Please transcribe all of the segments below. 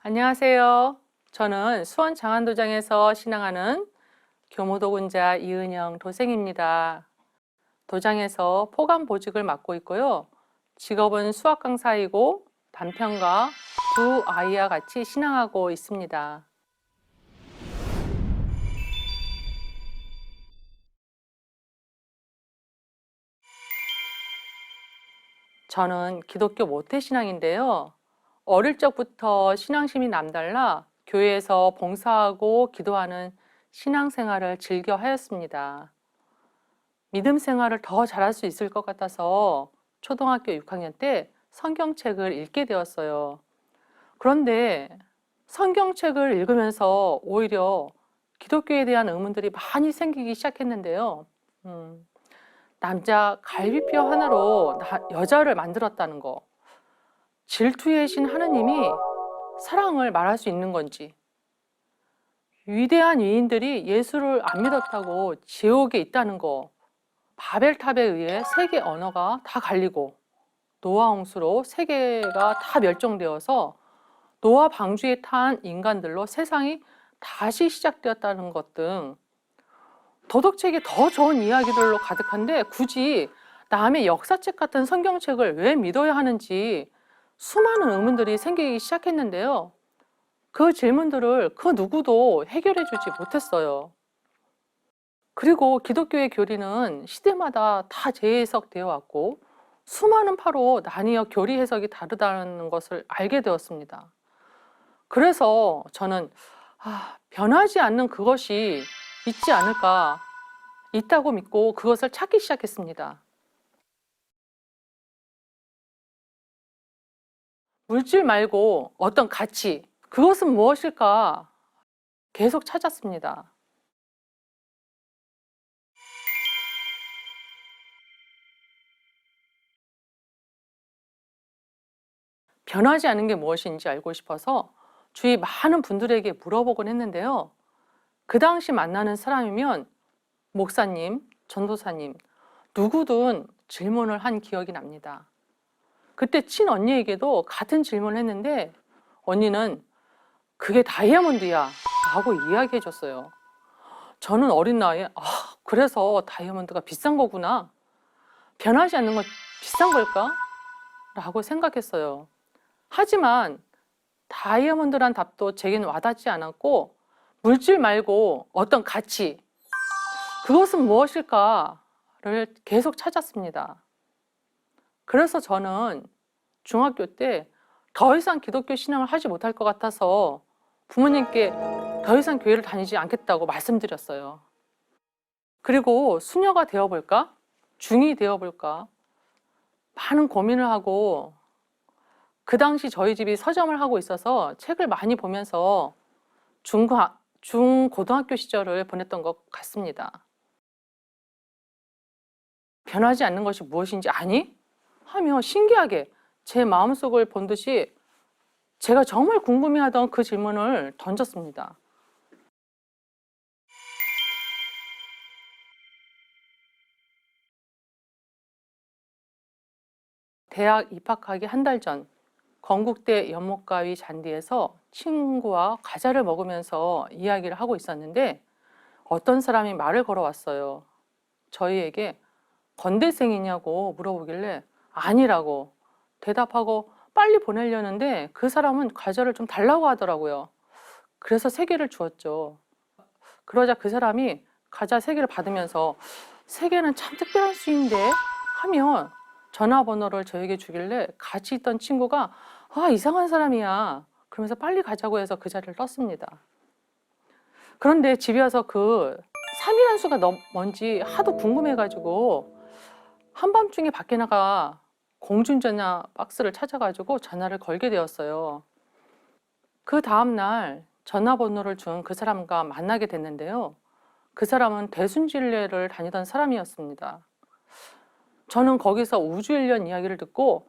안녕하세요. 저는 수원 장안도장에서 신앙하는 교무도군자 이은영 도생입니다. 도장에서 포감 보직을 맡고 있고요. 직업은 수학 강사이고 남편과 두 아이와 같이 신앙하고 있습니다. 저는 기독교 모태신앙인데요. 어릴 적부터 신앙심이 남달라 교회에서 봉사하고 기도하는 신앙생활을 즐겨 하였습니다. 믿음 생활을 더 잘할 수 있을 것 같아서 초등학교 6학년 때 성경책을 읽게 되었어요. 그런데 성경책을 읽으면서 오히려 기독교에 대한 의문들이 많이 생기기 시작했는데요. 음, 남자 갈비뼈 하나로 여자를 만들었다는 거, 질투의 신 하느님이 사랑을 말할 수 있는 건지, 위대한 위인들이 예수를 안 믿었다고 지옥에 있다는 거, 바벨탑에 의해 세계 언어가 다 갈리고 노아 홍수로 세계가 다 멸종되어서 노아 방주에 탄 인간들로 세상이 다시 시작되었다는 것 등 도덕책이 더 좋은 이야기들로 가득한데 굳이 남의 역사책 같은 성경책을 왜 믿어야 하는지 수많은 의문들이 생기기 시작했는데요. 그 질문들을 그 누구도 해결해 주지 못했어요. 그리고 기독교의 교리는 시대마다 다 재해석되어 왔고 수많은 파로 나뉘어 교리 해석이 다르다는 것을 알게 되었습니다. 그래서 저는 변하지 않는 그것이 있지 않을까, 있다고 믿고 그것을 찾기 시작했습니다. 물질 말고 어떤 가치, 그것은 무엇일까 계속 찾았습니다. 변하지 않는 게 무엇인지 알고 싶어서 주위 많은 분들에게 물어보곤 했는데요. 그 당시 만나는 사람이면 목사님, 전도사님, 누구든 질문을 한 기억이 납니다. 그때 친언니에게도 같은 질문을 했는데 언니는 그게 다이아몬드야 라고 이야기해 줬어요. 저는 어린 나이에 그래서 다이아몬드가 비싼 거구나. 변하지 않는 건 비싼 걸까? 라고 생각했어요. 하지만 다이아몬드란 답도 제겐 와닿지 않았고 물질 말고 어떤 가치, 그것은 무엇일까를 계속 찾았습니다. 그래서 저는 중학교 때 더 이상 기독교 신앙을 하지 못할 것 같아서 부모님께 더 이상 교회를 다니지 않겠다고 말씀드렸어요. 그리고 수녀가 되어볼까? 중이 되어볼까? 많은 고민을 하고 그 당시 저희 집이 서점을 하고 있어서 책을 많이 보면서 중고등학교 시절을 보냈던 것 같습니다. 변하지 않는 것이 무엇인지 아니? 하며 신기하게 제 마음속을 본 듯이 제가 정말 궁금해하던 그 질문을 던졌습니다. 대학 입학하기 한 달 전 건국대 연못가위 잔디에서 친구와 과자를 먹으면서 이야기를 하고 있었는데 어떤 사람이 말을 걸어왔어요. 저희에게 건대생이냐고 물어보길래 아니라고 대답하고 빨리 보내려는데 그 사람은 과자를 좀 달라고 하더라고요. 그래서 3개를 주었죠. 그러자 그 사람이 과자 3개를 받으면서 3개는 참 특별한 수인데 하며 전화번호를 저에게 주길래 같이 있던 친구가 이상한 사람이야 그러면서 빨리 가자고 해서 그 자리를 떴습니다. 그런데 집에 와서 그 3이란 수가 뭔지 하도 궁금해가지고 한밤중에 밖에 나가 공중전화 박스를 찾아가지고 전화를 걸게 되었어요. 그 다음날 전화번호를 준 그 사람과 만나게 됐는데요. 그 사람은 대순진례를 다니던 사람이었습니다. 저는 거기서 우주일련 이야기를 듣고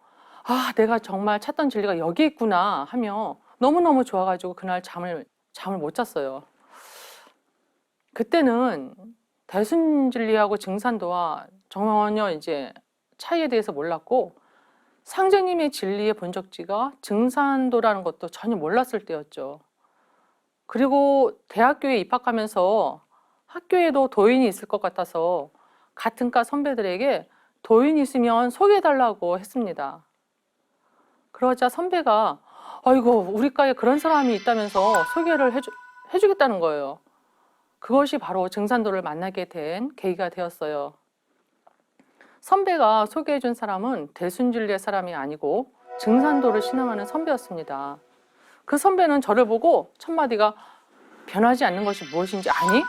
내가 정말 찾던 진리가 여기 있구나 하며 너무너무 좋아가지고 그날 잠을 못 잤어요. 그때는 대순진리하고 증산도와 전혀 이제 차이에 대해서 몰랐고 상제님의 진리의 본적지가 증산도라는 것도 전혀 몰랐을 때였죠. 그리고 대학교에 입학하면서 학교에도 도인이 있을 것 같아서 같은 과 선배들에게 도인이 있으면 소개해달라고 했습니다. 그러자 선배가 아이고 우리 과에 그런 사람이 있다면서 소개를 해주겠다는 거예요. 그것이 바로 증산도를 만나게 된 계기가 되었어요. 선배가 소개해준 사람은 대순진리의 사람이 아니고 증산도를 신앙하는 선배였습니다. 그 선배는 저를 보고 첫마디가 변하지 않는 것이 무엇인지 아니?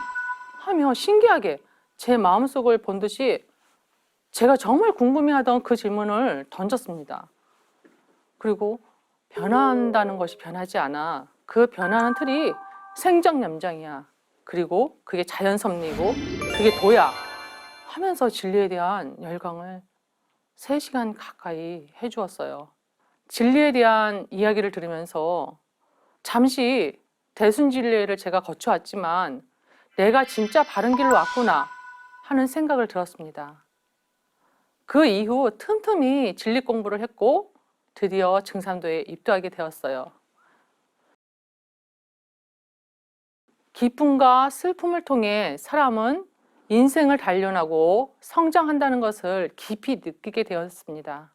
하며 신기하게 제 마음속을 본 듯이 제가 정말 궁금해하던 그 질문을 던졌습니다. 그리고 변한다는 것이 변하지 않아. 그 변하는 틀이 생정염장이야. 그리고 그게 자연섭리고 그게 도야. 하면서 진리에 대한 열광을 3시간 가까이 해주었어요. 진리에 대한 이야기를 들으면서 잠시 대순진리를 제가 거쳐왔지만 내가 진짜 바른 길로 왔구나 하는 생각을 들었습니다. 그 이후 틈틈이 진리 공부를 했고 드디어 증산도에 입도하게 되었어요. 기쁨과 슬픔을 통해 사람은 인생을 단련하고 성장한다는 것을 깊이 느끼게 되었습니다.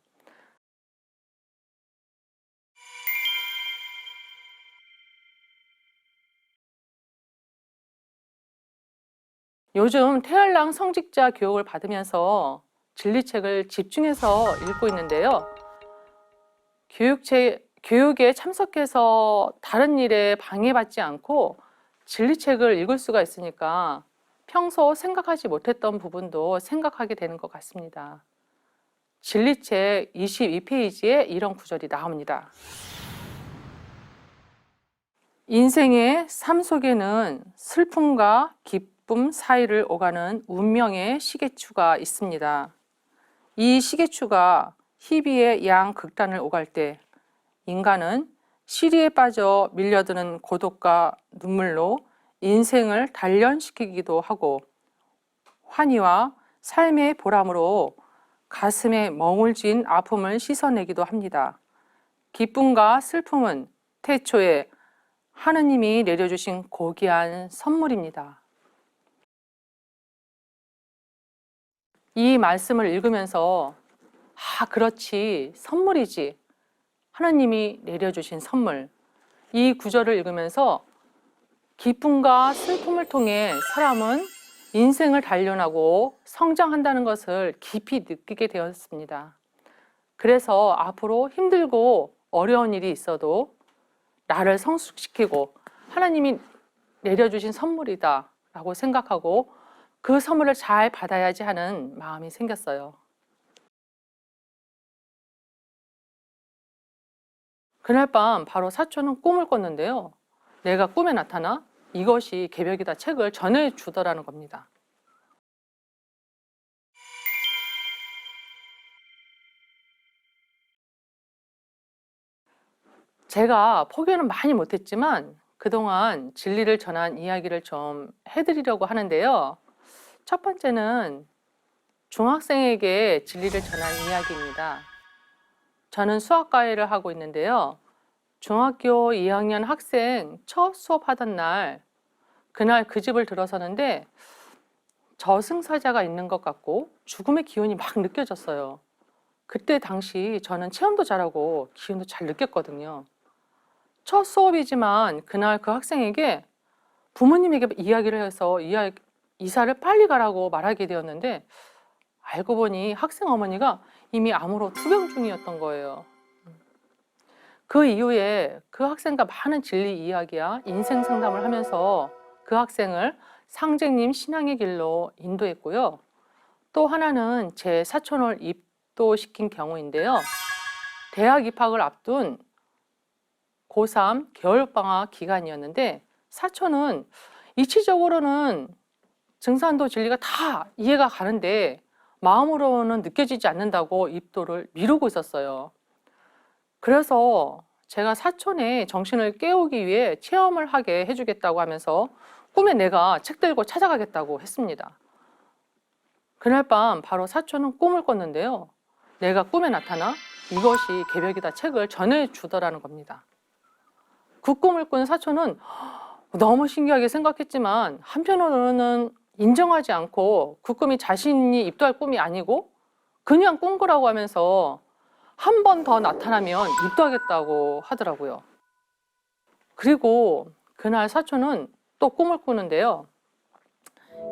요즘 태알랑 성직자 교육을 받으면서 진리책을 집중해서 읽고 있는데요. 교육에 참석해서 다른 일에 방해받지 않고 진리책을 읽을 수가 있으니까 평소 생각하지 못했던 부분도 생각하게 되는 것 같습니다. 진리책 22페이지에 이런 구절이 나옵니다. 인생의 삶 속에는 슬픔과 기쁨 사이를 오가는 운명의 시계추가 있습니다. 이 시계추가 희비의 양극단을 오갈 때 인간은 시리에 빠져 밀려드는 고독과 눈물로 인생을 단련시키기도 하고 환희와 삶의 보람으로 가슴에 멍울진 아픔을 씻어내기도 합니다. 기쁨과 슬픔은 태초에 하느님이 내려주신 고귀한 선물입니다. 이 말씀을 읽으면서 그렇지, 선물이지. 하나님이 내려주신 선물. 이 구절을 읽으면서 기쁨과 슬픔을 통해 사람은 인생을 단련하고 성장한다는 것을 깊이 느끼게 되었습니다. 그래서 앞으로 힘들고 어려운 일이 있어도 나를 성숙시키고 하나님이 내려주신 선물이다 라고 생각하고 그 선물을 잘 받아야지 하는 마음이 생겼어요. 그날 밤 바로 사촌은 꿈을 꿨는데요. 내가 꿈에 나타나 이것이 개벽이다 책을 전해주더라는 겁니다. 제가 포기는 많이 못했지만 그동안 진리를 전한 이야기를 좀 해드리려고 하는데요. 첫 번째는 중학생에게 진리를 전한 이야기입니다. 저는 수학과외를 하고 있는데요. 중학교 2학년 학생 첫 수업하던 날, 그날 그 집을 들어서는데 저승사자가 있는 것 같고 죽음의 기운이 막 느껴졌어요. 그때 당시 저는 체험도 잘하고 기운도 잘 느꼈거든요. 첫 수업이지만 그날 그 학생에게 부모님에게 이야기를 해서 이사를 빨리 가라고 말하게 되었는데 알고 보니 학생 어머니가 이미 암으로 투병 중이었던 거예요. 그 이후에 그 학생과 많은 진리 이야기야 인생 상담을 하면서 그 학생을 상제님 신앙의 길로 인도했고요. 또 하나는 제 사촌을 입도시킨 경우인데요. 대학 입학을 앞둔 고3 겨울방학 기간이었는데 사촌은 이치적으로는 증산도 진리가 다 이해가 가는데 마음으로는 느껴지지 않는다고 입도를 미루고 있었어요. 그래서 제가 사촌의 정신을 깨우기 위해 체험을 하게 해주겠다고 하면서 꿈에 내가 책 들고 찾아가겠다고 했습니다. 그날 밤 바로 사촌은 꿈을 꿨는데요. 내가 꿈에 나타나 이것이 개벽이다 책을 전해주더라는 겁니다. 그 꿈을 꾼 사촌은 너무 신기하게 생각했지만 한편으로는 인정하지 않고 그 꿈이 자신이 입도할 꿈이 아니고 그냥 꾼 거라고 하면서 한 번 더 나타나면 입도하겠다고 하더라고요. 그리고 그날 사촌은 또 꿈을 꾸는데요.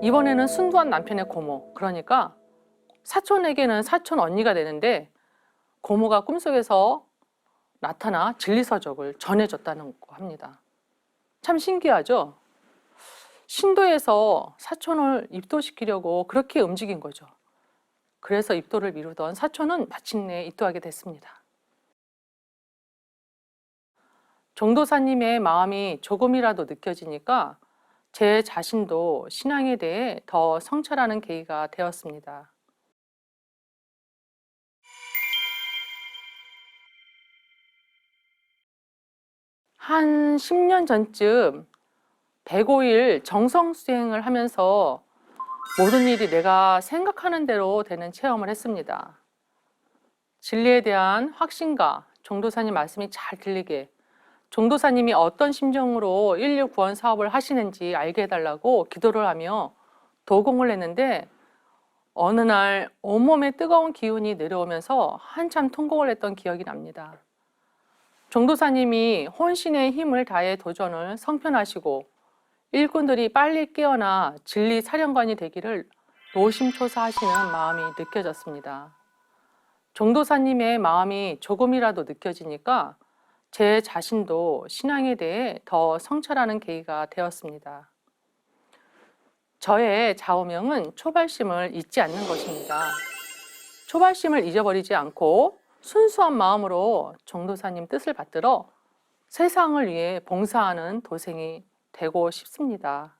이번에는 순두한 남편의 고모, 그러니까 사촌에게는 사촌 언니가 되는데 고모가 꿈속에서 나타나 진리서적을 전해줬다는 거 합니다. 참 신기하죠? 신도에서 사촌을 입도시키려고 그렇게 움직인 거죠. 그래서 입도를 미루던 사촌은 마침내 입도하게 됐습니다. 종도사님의 마음이 조금이라도 느껴지니까 제 자신도 신앙에 대해 더 성찰하는 계기가 되었습니다. 한 10년 전쯤 105일 정성 수행을 하면서 모든 일이 내가 생각하는 대로 되는 체험을 했습니다. 진리에 대한 확신과 종도사님 말씀이 잘 들리게, 종도사님이 어떤 심정으로 인류 구원 사업을 하시는지 알게 해달라고 기도를 하며 도공을 했는데 어느 날 온몸에 뜨거운 기운이 내려오면서 한참 통곡을 했던 기억이 납니다. 종도사님이 혼신의 힘을 다해 도전을 성편하시고 일꾼들이 빨리 깨어나 진리 사령관이 되기를 노심초사하시는 마음이 느껴졌습니다. 종도사님의 마음이 조금이라도 느껴지니까 제 자신도 신앙에 대해 더 성찰하는 계기가 되었습니다. 저의 좌우명은 초발심을 잊지 않는 것입니다. 초발심을 잊어버리지 않고 순수한 마음으로 종도사님 뜻을 받들어 세상을 위해 봉사하는 도생이 되고 싶습니다.